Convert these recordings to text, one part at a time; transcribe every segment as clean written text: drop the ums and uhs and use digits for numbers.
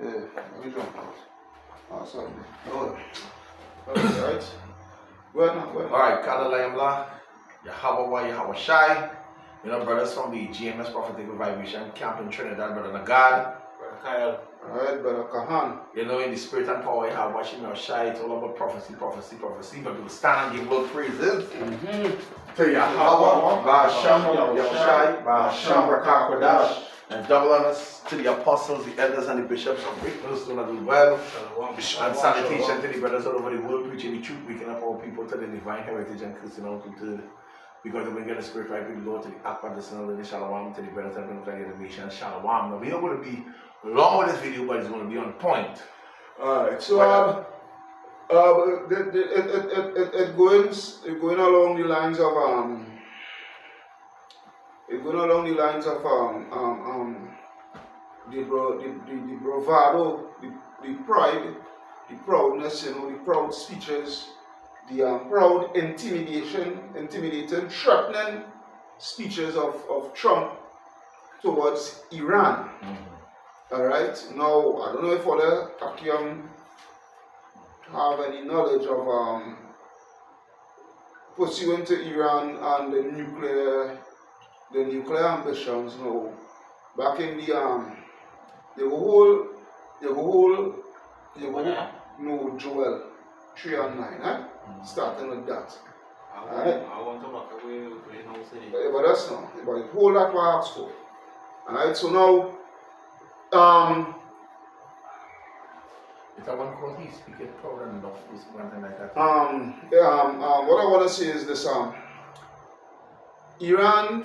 Yeah, we jump out. Awesome. Good. Okay, right. Well, now, well. Alright, Kadalayamla, Yahweh, Yahweh Shai. You know, brothers from the GMS Prophetic Revival Camp in Trinidad, Brother Nagad, Brother Kyle. Alright, Brother Kahan. You know, in the spirit and power, you have watching your Shai. It's all about prophecy, prophecy, prophecy. But we'll stand and give world praises to Yahweh, Ba'asham, Yahweh Shai, Ba'asham, Rakakwadash. And double honors to the apostles, the elders, and the bishops of witness to do well. And salutation to the brothers all over the world, preaching the truth, waking up our people to the divine heritage and Christianity to because when we get the spirit right, we go to the Akbar, the Son of the Shalom, to the brothers and the nation, Shalom. Now, we're not going to be long with this video, but it's going to be on point. Alright, so it going along the lines of the bravado, the pride, the proudness, you know, the proud speeches, the proud intimidating, threatening speeches of Trump towards Iran. Alright, now I don't know if other Akim have any knowledge of pursuing to Iran and the nuclear ambitions. No, back in the Joel 3 and 9, starting with that. I want to back away with the but that's not. But the whole that we asked for. Alright, so now It's a one called he speaking proud enough, one thing like that. what I want to say is this: Iran,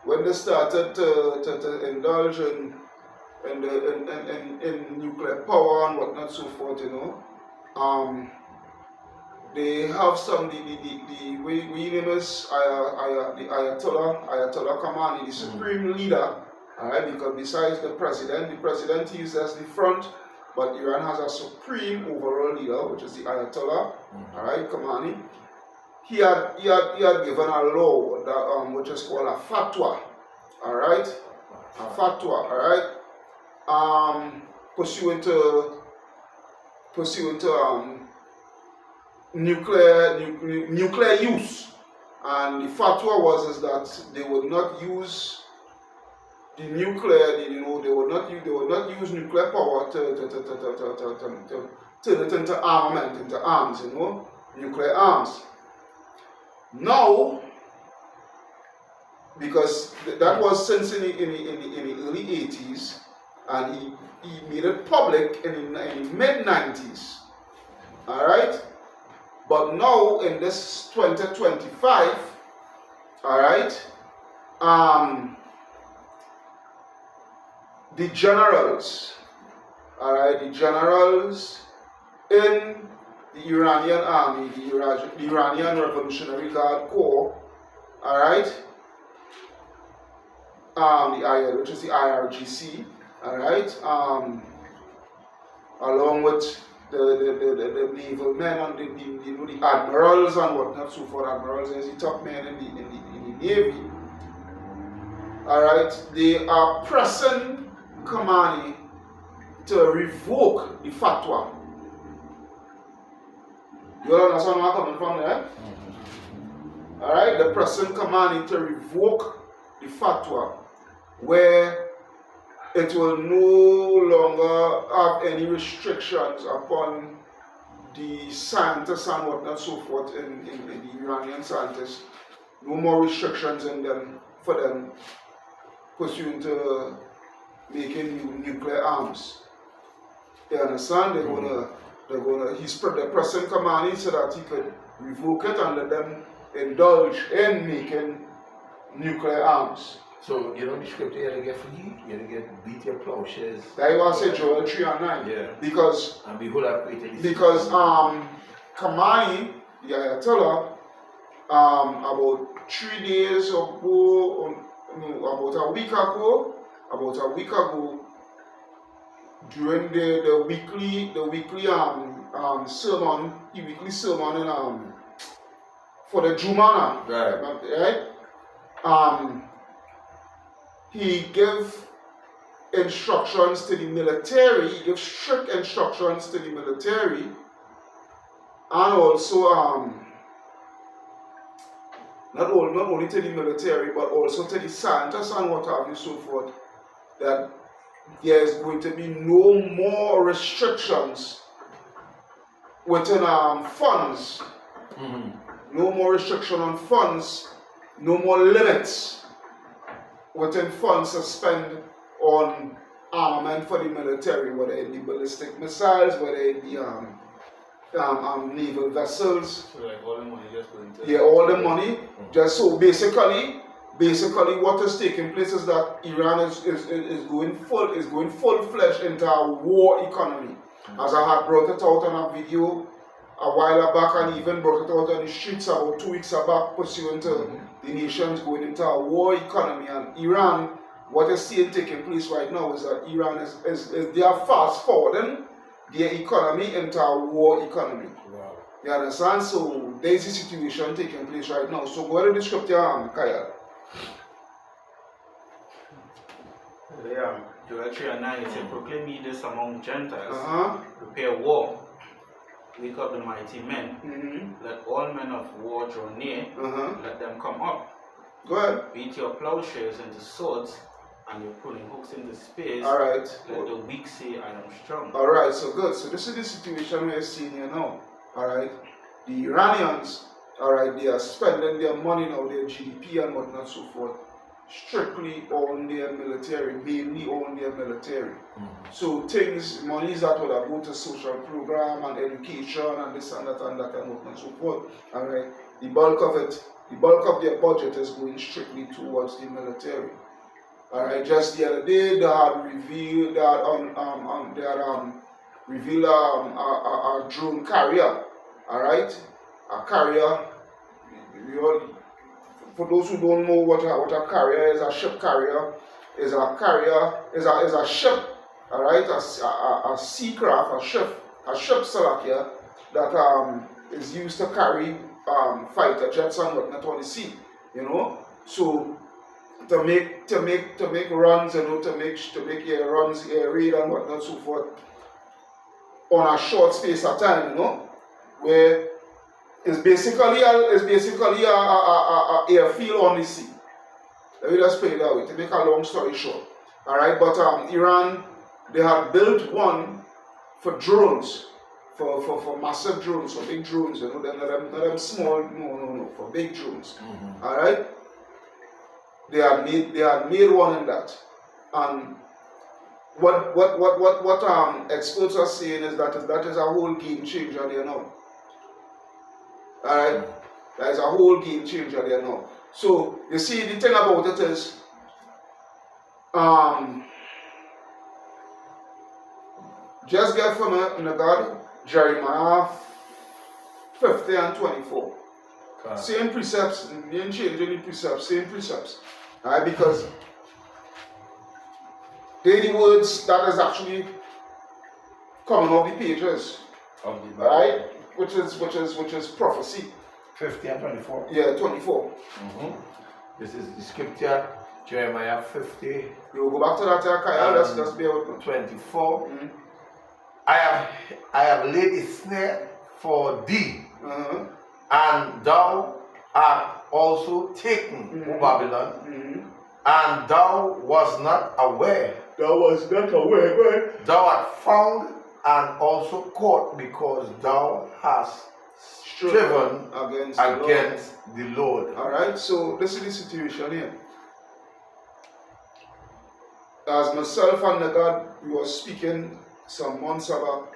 when they started to indulge in nuclear power and whatnot, so forth, you know, they have some the we name is the Ayatollah Khamenei, the supreme leader. Alright, because besides the president is as the front, but Iran has a supreme overall leader, which is the Ayatollah, alright, Khamenei. He had given a law that which is called a fatwa, alright, a fatwa, alright, pursuant to nuclear use, and the fatwa was that they would not use the nuclear, they would not use nuclear power to turn it into armament, into arms, you know, nuclear arms. Now, because that was since in the early 80s, and he made it public in the mid 90s. Alright? But now in this 2025, alright, the generals in the Iranian army, the Iranian Revolutionary Guard Corps, alright, which is the IRGC, alright, along with the naval men and the admirals and whatnot, so for admirals is the top men in the Navy, alright, they are pressing Khamenei to revoke the fatwa. You all understand where I'm coming from there? Alright, the President Khamenei to revoke the fatwa where it will no longer have any restrictions upon the scientists and whatnot, so forth, in the Iranian scientists. No more restrictions in them for them pursuing to making nuclear arms. You understand? The President Khamenei so that he could revoke it and let them indulge in making nuclear arms. So, you know the scripture you get free, you get beat your plowshares. That was say Joel 3 and 9. Yeah. Because and behold, I've created this. Because Khamenei, the Ayatollah, about 3 days ago, about a week ago, during the weekly sermon, for the Jumana, right? He gave instructions to the military, he gives strict instructions to the military, and also not only to the military, but also to the scientists and what have you, so forth, that there is going to be no more restrictions within funds, no more restriction on funds, no more limits within funds to spend on armament for the military, whether it be ballistic missiles, whether it be naval vessels. So like all the money just going to... Yeah, all the money. Just so basically what is taking place is that Iran is going full-fledged into a war economy. As I had brought it out on a video a while back, and even brought it out on the streets about 2 weeks back, pursuant to the nations going into a war economy. And Iran, what is seeing taking place right now is that Iran they are fast forwarding their economy into a war economy. Wow. You understand? So there is a situation taking place right now. So go ahead and describe Kyle. Joel 3:9, it says, proclaim ye this among Gentiles, prepare war, wake up the mighty men, let all men of war draw near, let them come up. Go ahead. Beat your plowshares into swords, and your pruning hooks into spears. Alright. Let the weak say, I am strong. Alright, so good. So this is the situation we're seeing here now. Alright. The Iranians, alright, they are spending their money now, their GDP and whatnot, so forth, strictly on their military, mainly on their military. So monies that would have go to social program and education and this and that and whatnot, so forth. Alright. The bulk of their budget is going strictly towards the military. Alright, just the other day they had revealed that a drone carrier. Alright, a carrier. For those who don't know what a carrier is, a ship carrier is a ship. Alright, a sea craft, a ship Salakia that is used to carry fighter jets and whatnot on the sea. You know, so to make runs, to make runs, air raid and whatnot, so forth, on a short space of time, where it's basically a airfield on the sea. Let me just put it that way to make a long story short. Alright, but Iran, they had built one for drones, for massive drones, for big drones, not them small, no, for big drones. Alright. They had made one in that, and what experts are saying is that is a whole game changer there now. Alright, that is a whole game changer there now. So you see, the thing about it is, just get from God, Jeremiah 50 and 24. Same precepts, didn't change any precepts, same precepts. Alright, because they're the words that is actually coming off the pages. Right? Which is prophecy. 50 and 24. Yeah, 24. This is the scripture, Jeremiah 50. You will go back to that, Kaya, let's bear with me. 24. I have laid a snare for thee, and thou art also taken, O Babylon, and thou was not aware. Thou art found and also caught, because thou hast striven against the Lord. Alright, so this is the situation here. As myself and God, we were speaking some months back,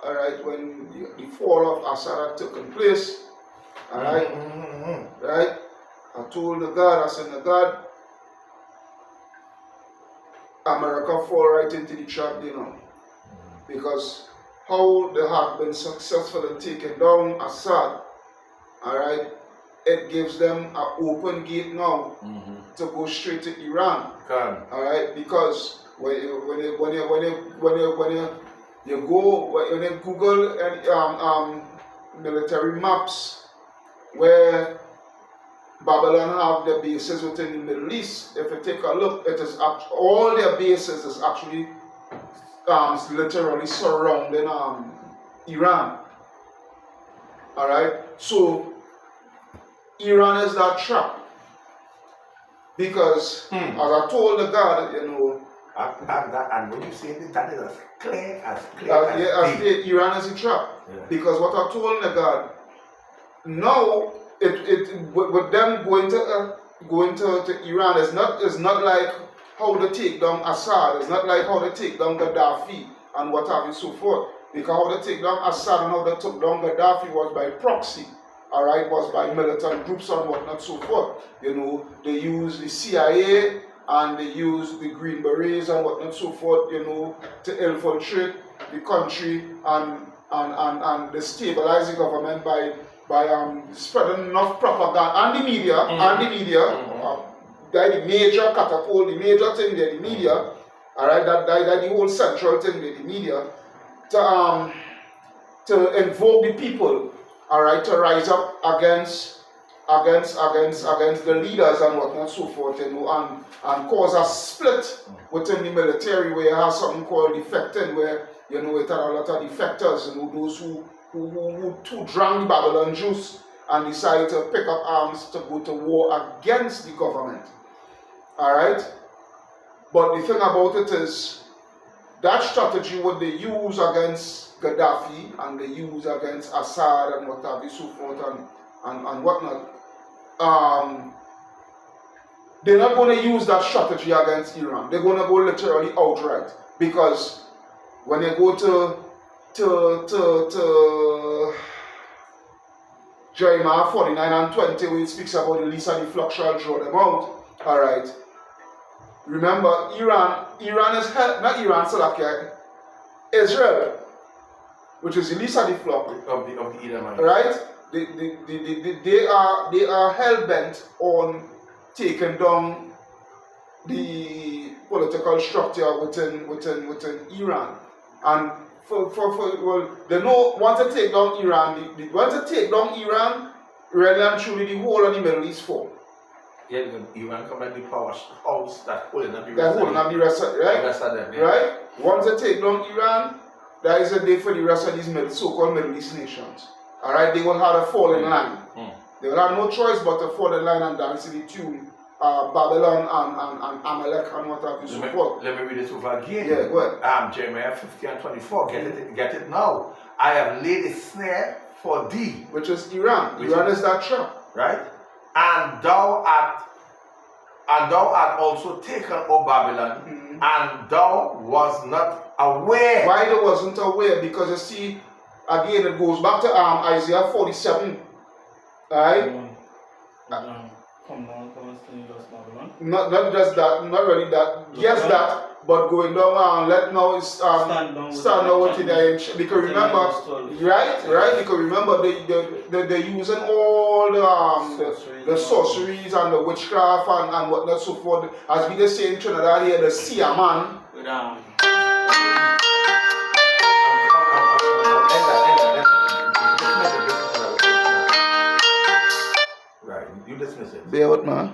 alright, when the fall of Assad had taken place, alright, right, I told God, I said, God, America fall right into the trap, because how they have been successful in taking down Assad, alright, it gives them an open gate now to go straight to Iran. Alright, because when you Google and military maps where Babylon have their bases within the Middle East. If you take a look, it is all their bases is actually literally surrounding Iran. Alright, so Iran is that trap. Because as I told the God, you know, and when you say that is as clear as day. Iran is a trap. Yeah. Because what I told the God, now with them going to Iran is not like how they take down Assad, it's not like how they take down Gaddafi and what have you so forth. Because how they take down Assad and how they took down Gaddafi was by proxy. Alright, was by militant groups and whatnot so forth. You know, they use the CIA and they use the Green Berets and whatnot so forth, you know, to infiltrate the country and destabilize the government by spreading enough propaganda and the media the major catapult, the major thing there, the media, alright, that the whole central thing there, the media, to invoke the people, alright, to rise up against the leaders and whatnot so forth, you know, and cause a split within the military where you have something called defecting, where you know it had a lot of defectors, you know, those who drank the Babylon juice and decided to pick up arms to go to war against the government. Alright? But the thing about it is, that strategy what they use against Gaddafi and they use against Assad and what have you, so forth and whatnot, they're not going to use that strategy against Iran. They're going to go literally outright. Because when they go to Jeremiah 49 and 20, where it speaks about the least of the flock shall draw them out. Alright. Remember, Iran is not Iran, Salakia, Israel, which is the least of the flock of the Edomites. Right? They are hell bent on taking down the political structure within Iran. And they know once they take down Iran, really and truly the whole of the Middle East fall. Yeah, Iran come like the power house that holding up the rest of right? them, yeah. Right? Once they take down Iran, that is a day for the rest of these so-called Middle East nations. Alright, they will have to fall in line. They will have no choice but to fall in line and dance to the tune Babylon and Amalek and what have you so forth. Let me read this over again. Yeah, go ahead. Jeremiah 50 and 24. Get it now. I have laid a snare for thee. Which is Iran. Iran is that trap. Right? And thou art also taken, O Babylon, and thou was not aware. Why they wasn't aware? Because you see, again it goes back to Isaiah 47. Right? Not just that, not really that. Yes, that, but going down and let now is stand down with it. Because remember, right? Because remember they're using all the sorceries and the witchcraft and whatnot so forth. As we just say in Trinidad here, the seer man. Right, you dismiss it. Bear with me.